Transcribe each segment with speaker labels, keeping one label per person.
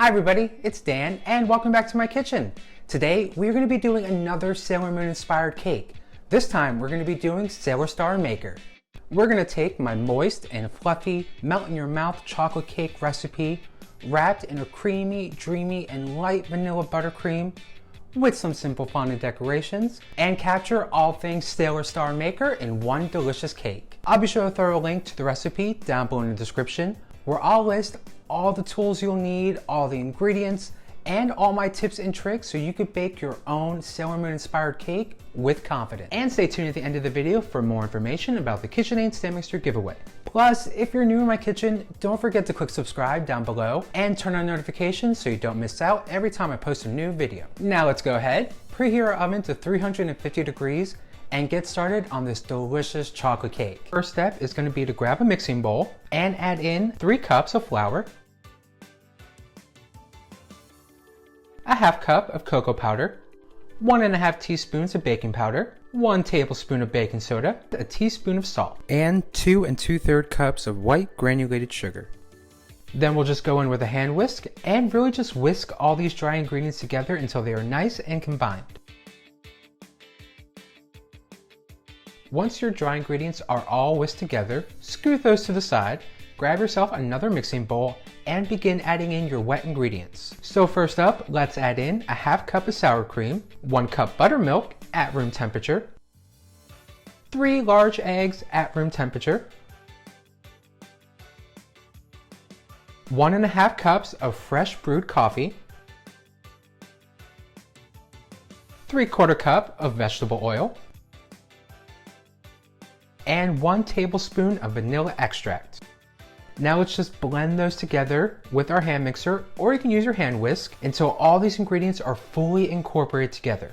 Speaker 1: Hi everybody, it's Dan and welcome back to my kitchen. Today we're going to be doing another Sailor Moon inspired cake. This time we're going to be doing Sailor Star Maker. We're going to take my moist and fluffy melt in your mouth chocolate cake recipe wrapped in a creamy, dreamy and light vanilla buttercream with some simple fondant decorations and capture all things Sailor Star Maker in one delicious cake. I'll be sure to throw a link to the recipe down below in the description where I'll list all the tools you'll need, all the ingredients, and all my tips and tricks so you could bake your own Sailor Moon inspired cake with confidence. And stay tuned at the end of the video for more information about the KitchenAid Stand Mixer giveaway. Plus, if you're new in my kitchen, don't forget to click subscribe down below and turn on notifications so you don't miss out every time I post a new video. Now let's go ahead, preheat our oven to 350 degrees and get started on this delicious chocolate cake. First step is going to be to grab a mixing bowl and add in 3 cups of flour, a half cup of cocoa powder, 1½ teaspoons of baking powder, 1 tablespoon of baking soda, a teaspoon of salt, and 2 2/3 cups of white granulated sugar. Then we'll just go in with a hand whisk and really just whisk all these dry ingredients together until they are nice and combined. Once your dry ingredients are all whisked together, scoot those to the side, grab yourself another mixing bowl, and begin adding in your wet ingredients. So first up, let's add in a half cup of sour cream, 1 cup buttermilk at room temperature, 3 large eggs at room temperature, 1½ cups of fresh brewed coffee, 3/4 cup of vegetable oil, and 1 tablespoon of vanilla extract. Now let's just blend those together with our hand mixer, or you can use your hand whisk until all these ingredients are fully incorporated together.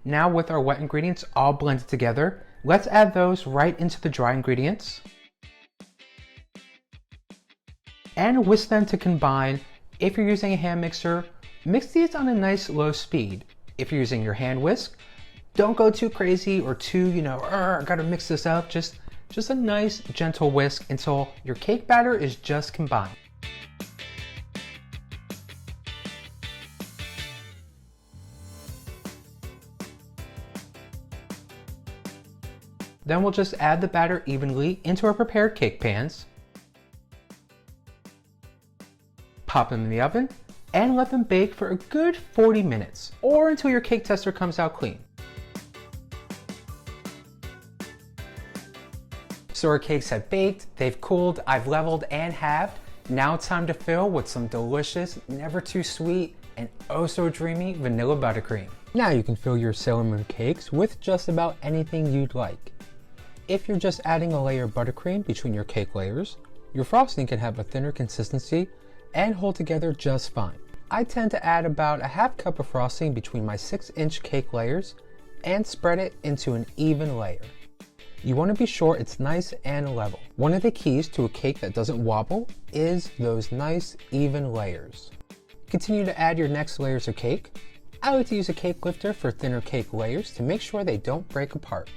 Speaker 1: Now with our wet ingredients all blended together, let's add those right into the dry ingredients and whisk them to combine. If you're using a hand mixer, mix these on a nice low speed. If you're using your hand whisk, don't go too crazy or too, gotta mix this up. Just a nice gentle whisk until your cake batter is just combined. Then we'll just add the batter evenly into our prepared cake pans. Pop them in the oven and let them bake for a good 40 minutes or until your cake tester comes out clean. So our cakes have baked, they've cooled, I've leveled and halved. Now it's time to fill with some delicious, never too sweet, and oh so dreamy vanilla buttercream. Now you can fill your Sailor Moon cakes with just about anything you'd like. If you're just adding a layer of buttercream between your cake layers, your frosting can have a thinner consistency and hold together just fine. I tend to add about a half cup of frosting between my 6-inch cake layers and spread it into an even layer. You want to be sure it's nice and level. One of the keys to a cake that doesn't wobble is those nice even layers. Continue to add your next layers of cake. I like to use a cake lifter for thinner cake layers to make sure they don't break apart.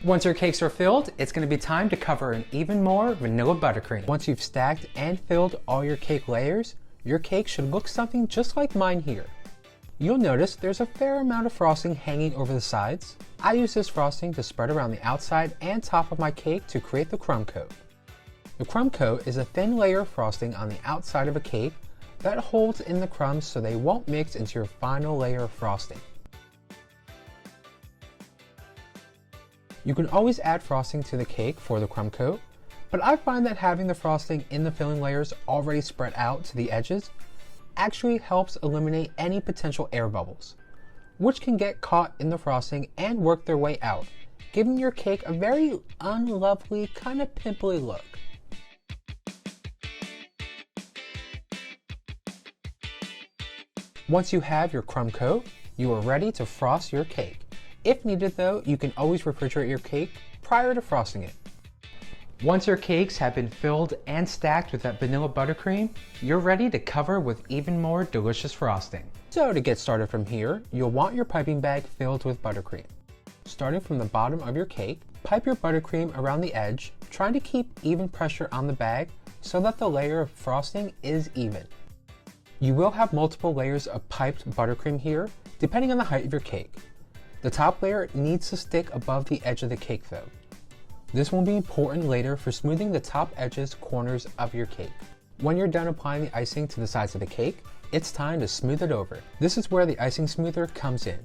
Speaker 1: Once your cakes are filled, it's going to be time to cover in even more vanilla buttercream. Once you've stacked and filled all your cake layers, your cake should look something just like mine here. You'll notice there's a fair amount of frosting hanging over the sides. I use this frosting to spread around the outside and top of my cake to create the crumb coat. The crumb coat is a thin layer of frosting on the outside of a cake that holds in the crumbs so they won't mix into your final layer of frosting. You can always add frosting to the cake for the crumb coat, but I find that having the frosting in the filling layers already spread out to the edges actually helps eliminate any potential air bubbles, which can get caught in the frosting and work their way out, giving your cake a very unlovely, kind of pimply look. Once you have your crumb coat, you are ready to frost your cake. If needed though, you can always refrigerate your cake prior to frosting it. Once your cakes have been filled and stacked with that vanilla buttercream, you're ready to cover with even more delicious frosting. So to get started from here, you'll want your piping bag filled with buttercream. Starting from the bottom of your cake, pipe your buttercream around the edge, trying to keep even pressure on the bag so that the layer of frosting is even. You will have multiple layers of piped buttercream here, depending on the height of your cake. The top layer needs to stick above the edge of the cake though. This will be important later for smoothing the top edges corners of your cake. When you're done applying the icing to the sides of the cake, it's time to smooth it over. This is where the icing smoother comes in.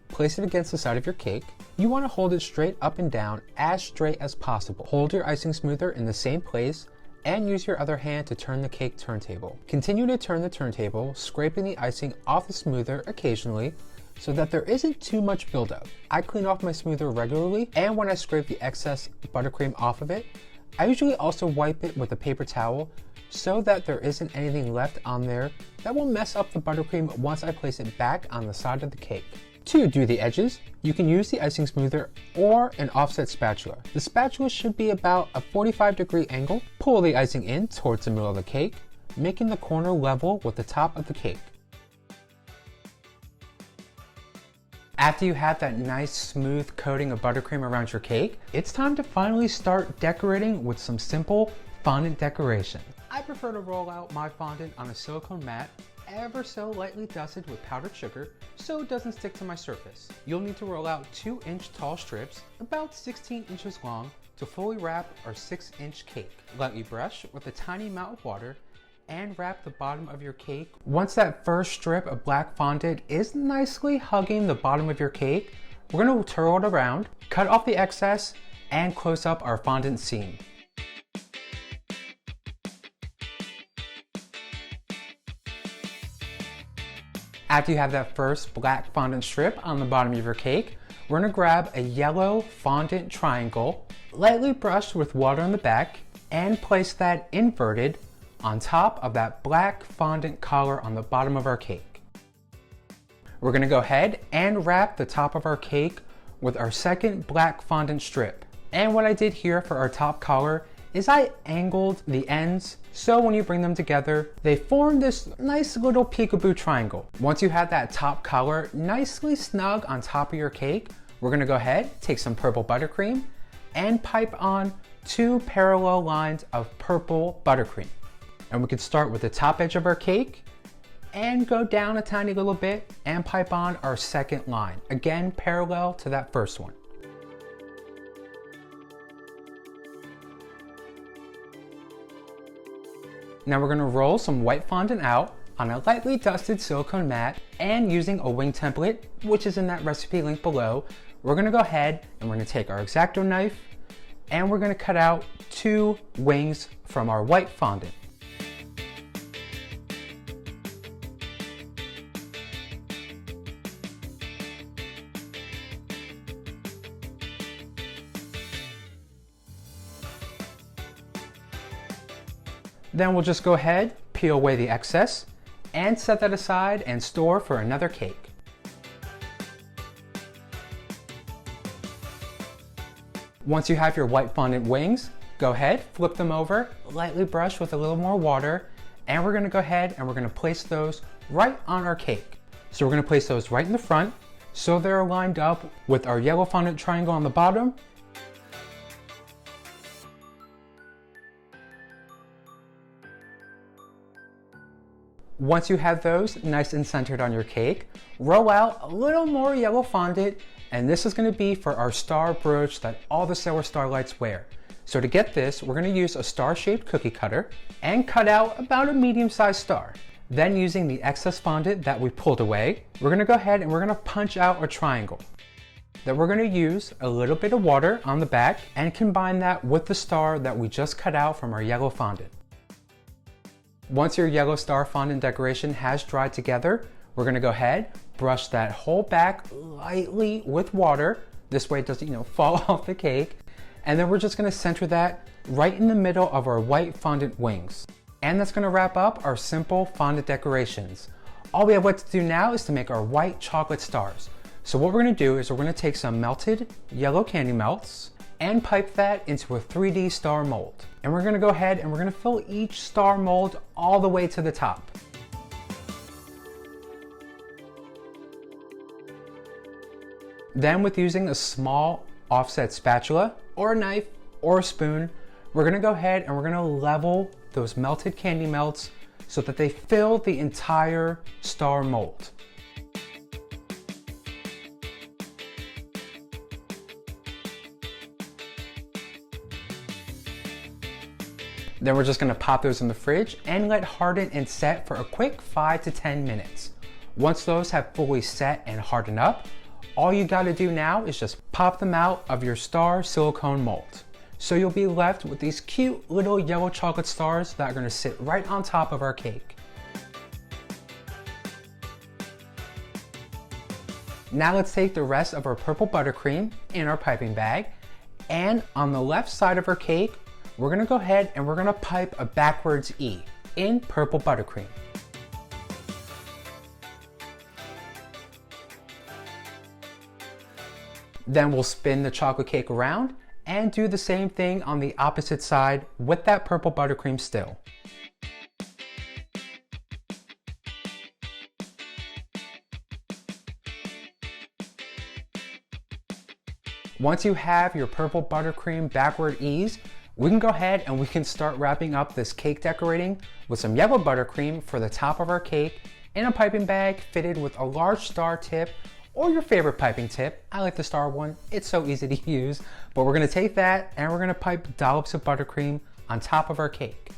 Speaker 1: Place it against the side of your cake. You want to hold it straight up and down, as straight as possible. Hold your icing smoother in the same place and use your other hand to turn the cake turntable. Continue to turn the turntable, scraping the icing off the smoother occasionally so that there isn't too much buildup. I clean off my smoother regularly, and when I scrape the excess buttercream off of it, I usually also wipe it with a paper towel so that there isn't anything left on there that will mess up the buttercream once I place it back on the side of the cake. To do the edges, you can use the icing smoother or an offset spatula. The spatula should be about a 45-degree angle. Pull the icing in towards the middle of the cake, making the corner level with the top of the cake. After you have that nice smooth coating of buttercream around your cake, it's time to finally start decorating with some simple fondant decoration. I prefer to roll out my fondant on a silicone mat, ever so lightly dusted with powdered sugar so it doesn't stick to my surface. You'll need to roll out 2-inch tall strips, about 16 inches long, to fully wrap our 6-inch cake. Lightly brush with a tiny amount of water and wrap the bottom of your cake. Once that first strip of black fondant is nicely hugging the bottom of your cake, we're going to twirl it around, cut off the excess, and close up our fondant seam. After you have that first black fondant strip on the bottom of your cake, we're going to grab a yellow fondant triangle, lightly brushed with water on the back, and place that inverted on top of that black fondant collar on the bottom of our cake. We're going to go ahead and wrap the top of our cake with our second black fondant strip. And what I did here for our top collar is I angled the ends so when you bring them together, they form this nice little peekaboo triangle. Once you have that top collar nicely snug on top of your cake, we're going to go ahead, take some purple buttercream, and pipe on 2 parallel lines of purple buttercream. And we could start with the top edge of our cake and go down a tiny little bit and pipe on our second line, again parallel to that first one. Now we're going to roll some white fondant out on a lightly dusted silicone mat, and using a wing template, which is in that recipe link below, we're going to go ahead and we're going to take our X-Acto knife and we're going to cut out 2 wings from our white fondant. Then we'll just go ahead, peel away the excess, and set that aside and store for another cake. Once you have your white fondant wings, go ahead, flip them over, lightly brush with a little more water, and we're going to go ahead and we're going to place those right on our cake. So we're going to place those right in the front so they're lined up with our yellow fondant triangle on the bottom. Once you have those nice and centered on your cake, roll out a little more yellow fondant, and this is going to be for our star brooch that all the Solar Starlights wear. So to get this, we're going to use a star-shaped cookie cutter and cut out about a medium-sized star. Then using the excess fondant that we pulled away, we're going to go ahead and we're going to punch out a triangle. Then we're going to use a little bit of water on the back and combine that with the star that we just cut out from our yellow fondant. Once your yellow star fondant decoration has dried together, we're going to go ahead, brush that whole back lightly with water. This way it doesn't, fall off the cake. And then we're just going to center that right in the middle of our white fondant wings. And that's going to wrap up our simple fondant decorations. All we have left to do now is to make our white chocolate stars. So what we're going to do is we're going to take some melted yellow candy melts and pipe that into a 3D star mold. And we're going to go ahead and we're going to fill each star mold all the way to the top. Then with using a small offset spatula or a knife or a spoon, we're going to go ahead and we're going to level those melted candy melts so that they fill the entire star mold. Then we're just gonna pop those in the fridge and let harden and set for a quick 5 to 10 minutes. Once those have fully set and hardened up, all you gotta do now is just pop them out of your star silicone mold. So you'll be left with these cute little yellow chocolate stars that are gonna sit right on top of our cake. Now let's take the rest of our purple buttercream in our piping bag, and on the left side of our cake, we're gonna go ahead and we're gonna pipe a backwards E in purple buttercream. Then we'll spin the chocolate cake around and do the same thing on the opposite side with that purple buttercream still. Once you have your purple buttercream backward E's, we can go ahead and we can start wrapping up this cake decorating with some yellow buttercream for the top of our cake in a piping bag fitted with a large star tip or your favorite piping tip. I like the star one, it's so easy to use. But we're gonna take that and we're gonna pipe dollops of buttercream on top of our cake.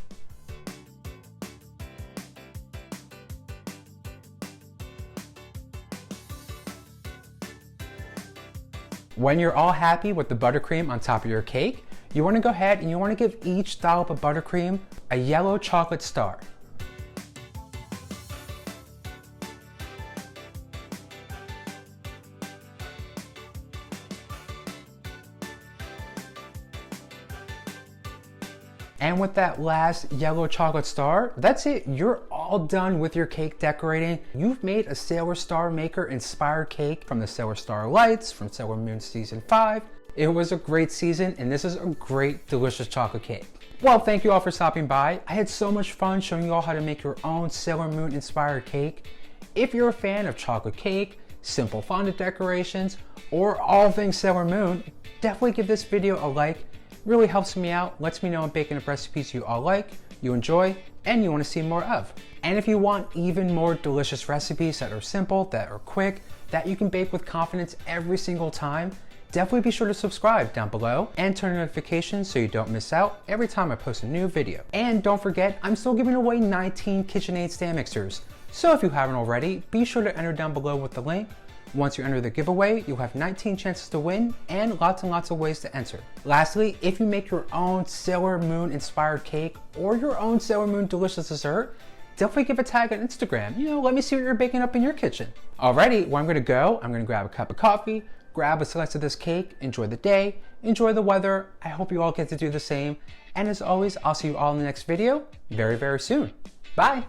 Speaker 1: When you're all happy with the buttercream on top of your cake, you want to go ahead and you want to give each dollop of buttercream a yellow chocolate star. And with that last yellow chocolate star, that's it. You're all done with your cake decorating. You've made a Sailor Star Maker inspired cake from the Sailor Star Lights from Sailor Moon Season 5. It was a great season and this is a great, delicious chocolate cake. Well, thank you all for stopping by. I had so much fun showing you all how to make your own Sailor Moon inspired cake. If you're a fan of chocolate cake, simple fondant decorations, or all things Sailor Moon, definitely give this video a like. Really helps me out, lets me know I'm baking up recipes you all like, you enjoy, and you want to see more of. And if you want even more delicious recipes that are simple, that are quick, that you can bake with confidence every single time, definitely be sure to subscribe down below and turn on notifications so you don't miss out every time I post a new video. And don't forget, I'm still giving away 19 KitchenAid stand mixers. So if you haven't already, be sure to enter down below with the link. Once you enter the giveaway, you'll have 19 chances to win and lots of ways to enter. Lastly, if you make your own Sailor Moon inspired cake or your own Sailor Moon delicious dessert, definitely give a tag on Instagram. You know, let me see what you're baking up in your kitchen. Alrighty, where I'm gonna go, I'm gonna grab a cup of coffee, grab a slice of this cake, enjoy the day, enjoy the weather. I hope you all get to do the same. And as always, I'll see you all in the next video very soon. Bye.